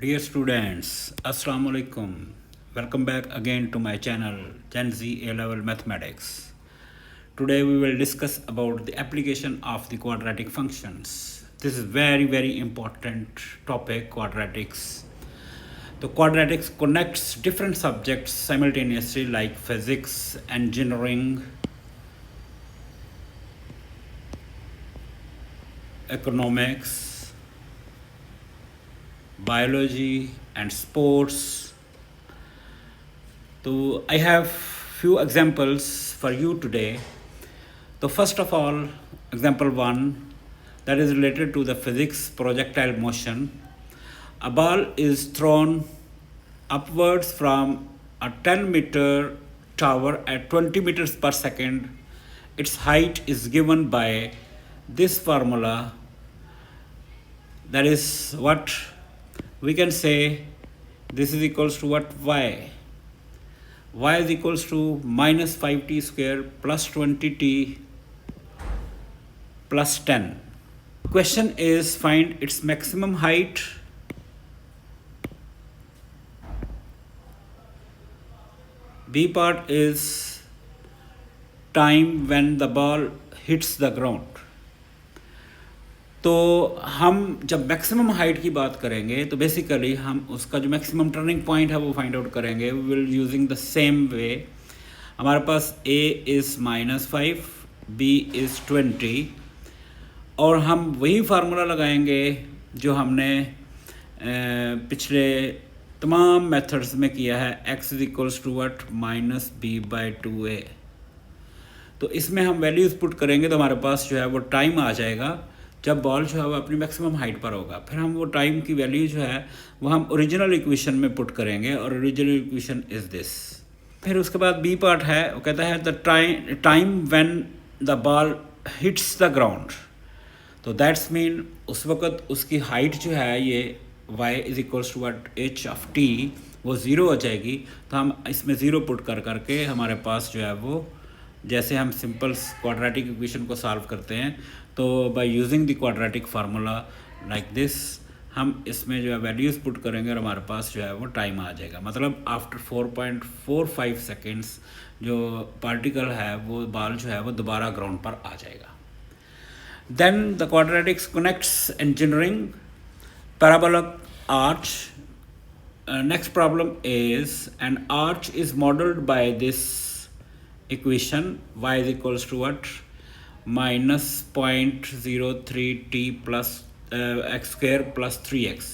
Dear students, Assalamu alaikum. Welcome back again to my channel Gen Z A-Level Mathematics. Today we will discuss about the application of the quadratic functions. This is very important topic, quadratics. The quadratics connects different subjects simultaneously like physics, engineering, economics, biology and sports. So I have few examples for you today. So first of all, example 1, that is related to the physics projectile motion. A ball is thrown upwards from a 10-meter tower at 20 meters per second. Its height is given by this formula. That is what we can say. This is equals to what? Y. Y is equals to minus 5t square plus 20t plus 10. Question is find its maximum height. B part is time when the ball hits the ground. तो हम जब maximum height की बात करेंगे तो basically हम उसका जो मैक्सिमम टर्निंग पॉइंट है वो फाइंड आउट करेंगे. We will using the same way. हमारे पास a इज़ -5, b इज़ 20 और हम वही फार्मूला लगाएंगे जो हमने पिछले तमाम मेथड्स में किया है. x is equals to what -b/2a. तो इसमें हम वैल्यूज़ पुट करेंगे तो हमारे पास जो है वो टाइम आ जाएगा जब बॉल जो है वो अपनी मैक्सिमम हाइट पर होगा. फिर हम वो टाइम की वैल्यू जो है वो हम ओरिजिनल इक्वेशन में पुट करेंगे और ओरिजिनल इक्वेशन इज़ दिस. फिर उसके बाद बी पार्ट है, वो कहता है the time when the ball hits the ground. तो दैट्स मीन उस वक़्त उसकी हाइट जो है ये y is equals to what h of t वो ज़ीरो हो जाएगी. तो हम इसमें ज़ीरो पुट करके हमारे पास जो है वो जैसे हम सिंपल क्वाड्रेटिक इक्वेशन को सॉल्व करते हैं तो by using the quadratic formula like this हम इसमें जो है वैल्यूज़ पुट करेंगे और हमारे पास जो है वो टाइम आ जाएगा. मतलब आफ्टर 4.45 सेकेंड्स जो पार्टिकल है वो बॉल जो है वो दोबारा ग्राउंड पर आ जाएगा. Then the quadratics connects engineering parabolic arch. Next problem is an arch is modeled by this equation y is equals to what? Minus 0.03t plus x square plus 3x,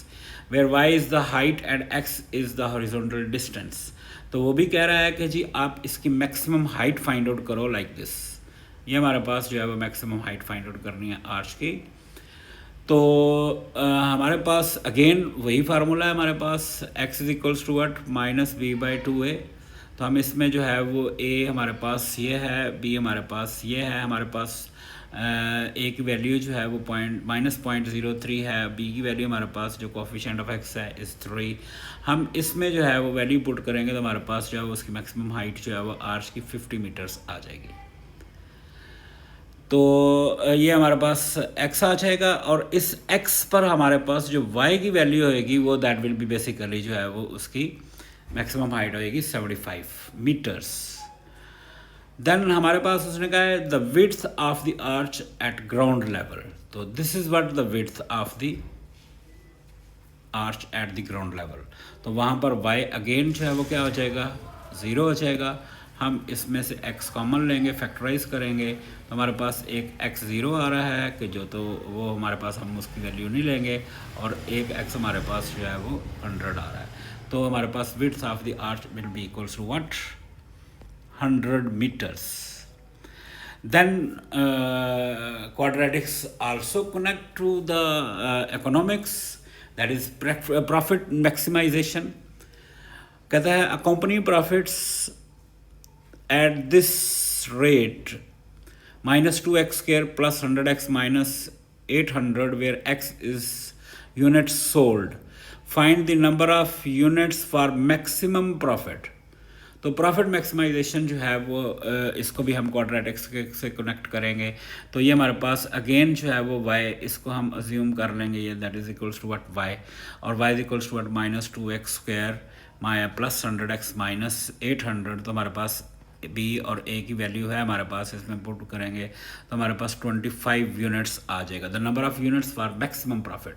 where y is the height and x is the horizontal distance. तो वो भी कह रहा है कि जी आप इसकी maximum height find out करो लाइक दिस. ये हमारे पास जो है वो मैक्सिमम हाइट फाइंड आउट करनी है आर्च की. तो हमारे पास अगेन वही फार्मूला है हमारे पास. x is equals to what -b/2a. तो हम इसमें जो है वो a हमारे पास ये है, b हमारे पास ये है, हमारे पास a की वैल्यू जो है वो -0.03 है, b की वैल्यू हमारे पास जो कोफिशिएंट ऑफ x है इज़ 3. हम इसमें जो है वो वैल्यू पुट करेंगे तो हमारे पास जो है वो उसकी मैक्सिमम हाइट जो है वो आर्च की 50 मीटर्स आ जाएगी. तो ये हमारे पास x आ जाएगा और इस x पर हमारे पास जो y की वैल्यू होएगी वो दैट विल बी बेसिकली जो है वो उसकी मैक्सिमम हाइट होएगी 75 मीटर्स. देन हमारे पास उसने कहा है the width of the arch at ground level. तो this is what the width of the arch at the ground level. तो वहाँ पर y अगेन जो है वो क्या हो जाएगा, ज़ीरो हो जाएगा. हम इसमें से x कॉमन लेंगे, फैक्टराइज करेंगे तो हमारे पास एक x ज़ीरो आ रहा है कि जो तो वो हमारे पास हम उसकी वैल्यू नहीं लेंगे और एक x हमारे पास जो है वो 100 आ रहा है. तो हमारे पास width of the arch will be equals to what 100 meters. Then quadratics also connect to the economics, that is profit maximization. कहता है a company profits at this rate -2x square plus 100x minus 800 where x is units sold. Find the number of units for maximum profit. तो profit maximisation जो है वो इसको भी हम quadratics से कनेक्ट करेंगे। तो ये हमारे पास अगेन जो है वो y, इसको हम अज्यूम कर लेंगे ये that is equals to what y, और y is equals to what minus 2x square माया प्लस 100x माइनस 800। तो हमारे पास b और a की वैल्यू है हमारे पास, इसमें पुट करेंगे तो हमारे पास 25 यूनिट्स आ जाएगा, the number of units for maximum profit.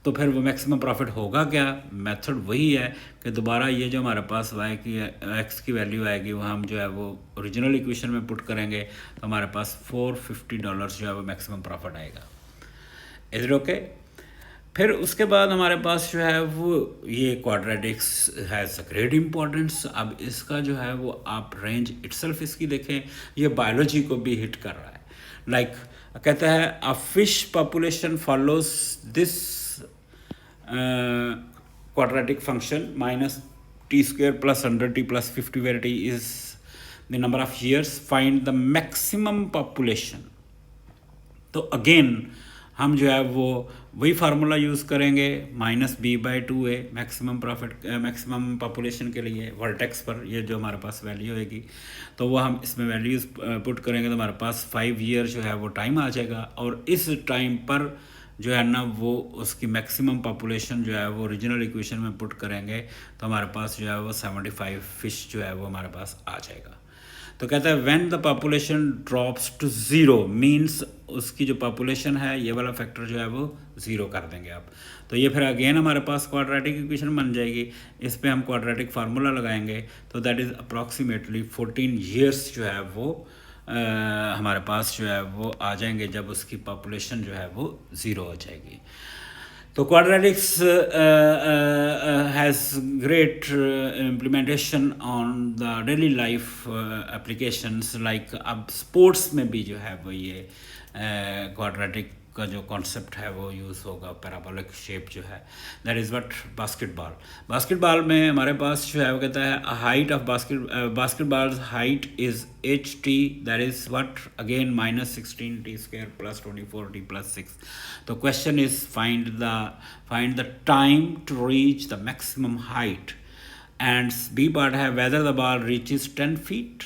तो फिर वो मैक्सिमम प्रॉफिट होगा क्या, मेथड वही है कि दोबारा ये जो हमारे पास y की x की वैल्यू आएगी वो हम जो है वो ओरिजिनल इक्वेशन में पुट करेंगे तो हमारे पास $450 जो है वो मैक्सिमम प्रॉफिट आएगा। Is it okay? फिर उसके बाद हमारे पास जो है वो ये क्वाड्रेटिक्स हैज़ ग्रेट इम्पोर्टेंस। अब इसका जो है वो आप रेंज इटसेल्फ इसकी देखें, ये बायोलॉजी को भी हिट कर रहा है। लाइक कहता है a fish population follows this quadratic function minus t square plus 100t plus 50 where t is the number of years, find the maximum population। तो अगेन हम जो है वो वही फार्मूला यूज़ करेंगे -b/2a maximum profit maximum population के लिए vertex पर, ये जो हमारे पास वैल्यू होगी तो वो हम इसमें वैल्यूज़ पुट करेंगे तो हमारे पास 5 ईयर जो है वो टाइम आ जाएगा, और इस टाइम पर जो है ना वो उसकी मैक्सिमम पॉपुलेशन जो है वो ओरिजिनल इक्वेशन में पुट करेंगे तो हमारे पास जो है वो 75 फिश जो है वो हमारे पास आ जाएगा। तो कहता है when the population drops to zero means उसकी जो पॉपुलेशन है ये वाला फैक्टर जो है वो ज़ीरो कर देंगे आप। तो ये फिर अगेन हमारे पास क्वाड्रेटिक इक्वेशन बन जाएगी, इस पे हम क्वाड्रेटिक फार्मूला लगाएंगे तो दैट इज़ अप्रॉक्सीमेटली 14 ईयर्स जो है वो हमारे पास जो है वो आ जाएंगे जब उसकी पॉपुलेशन जो है वो ज़ीरो हो जाएगी। तो quadratics has great implementation on the daily life applications, like अब स्पोर्ट्स में भी जो है वो ये क्वाड्रेटिक का जो कॉन्सेप्ट है वो यूज़ होगा, पैराबोलिक शेप जो है दैट इज़ व्हाट बास्केटबॉल में हमारे पास जो है वो कहता है height of basketball height is ht, that is what again -16t square plus 24t plus 6। तो question is find the time to reach the maximum height, and B part है whether the ball reaches 10 feet.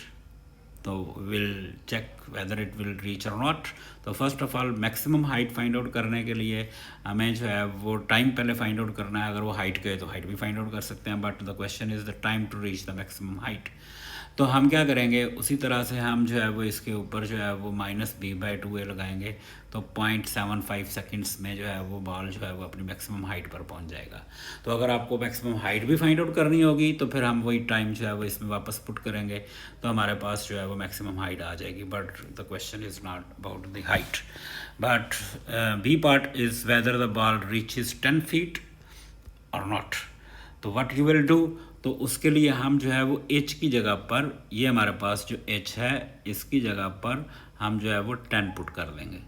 तो will check whether it will reach और not. तो first of all maximum height find out करने के लिए हमें जो है वो टाइम पहले फाइंड आउट करना है। अगर वो हाइट के तो हाइट भी फाइंड आउट कर सकते हैं, but the question is the time to reach the maximum height. तो हम क्या करेंगे उसी तरह से हम जो है वो इसके ऊपर जो है वो -b/2a लगाएंगे तो 0.75 सेकेंड्स में जो है वो बॉल जो है वो अपनी मैक्सिमम हाइट पर पहुंच जाएगा। तो अगर आपको मैक्सिमम हाइट भी फाइंड आउट करनी होगी तो फिर हम वही टाइम जो है वो इसमें वापस पुट करेंगे तो हमारे पास जो है वो मैक्सिमम हाइट आ जाएगी। But the question is not about the height, but B part is whether the ball reaches 10 feet और नॉट। तो व्हाट यू विल डू, तो उसके लिए हम जो है वो h की जगह पर, ये हमारे पास जो h है इसकी जगह पर हम जो है वो 10 पुट कर देंगे।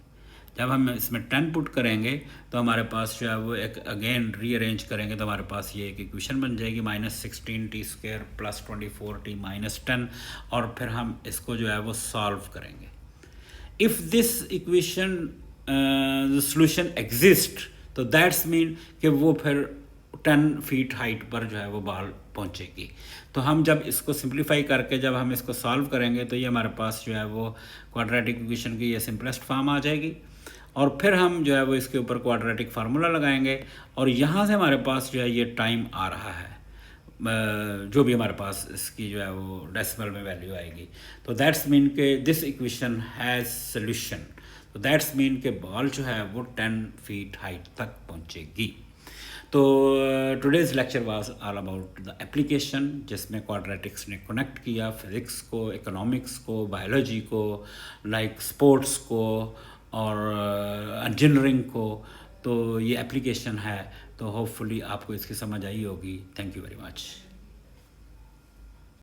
जब हम इसमें 10 पुट करेंगे तो हमारे पास जो है वो एक अगेन रीअरेंज करेंगे तो हमारे पास ये एक इक्वेशन बन जाएगी -16t square plus 24t minus 10, और फिर हम इसको जो है वो सॉल्व करेंगे। If this equation solution exist तो दैट्स मीन कि वो फिर 10 फीट हाइट पर जो है वो बॉल पहुंचेगी। तो हम जब इसको सिंप्लीफाई करके जब हम इसको सॉल्व करेंगे तो ये हमारे पास जो है वो क्वाड्रेटिक इक्वेशन की ये सिंपलेस्ट फॉर्म आ जाएगी, और फिर हम जो है वो इसके ऊपर क्वाड्रेटिक फार्मूला लगाएंगे और यहाँ से हमारे पास जो है ये टाइम आ रहा है जो भी हमारे पास इसकी जो है वो डेसिमल में वैल्यू आएगी। तो दैट्स मीन के दिस इक्वेशन हैज़ सोल्यूशन। तो दैट्स मीन के बॉल जो है वो 10 फीट हाइट तक पहुँचेगी। तो today's lecture was all about the application, जिसमें क्वाड्रेटिक्स ने कनेक्ट किया फिज़िक्स को, इकोनॉमिक्स को, बायोलॉजी को, लाइक स्पोर्ट्स को और इंजीनियरिंग को। तो ये एप्लीकेशन है, तो होपफुली आपको इसकी समझ आई होगी। Thank you very much.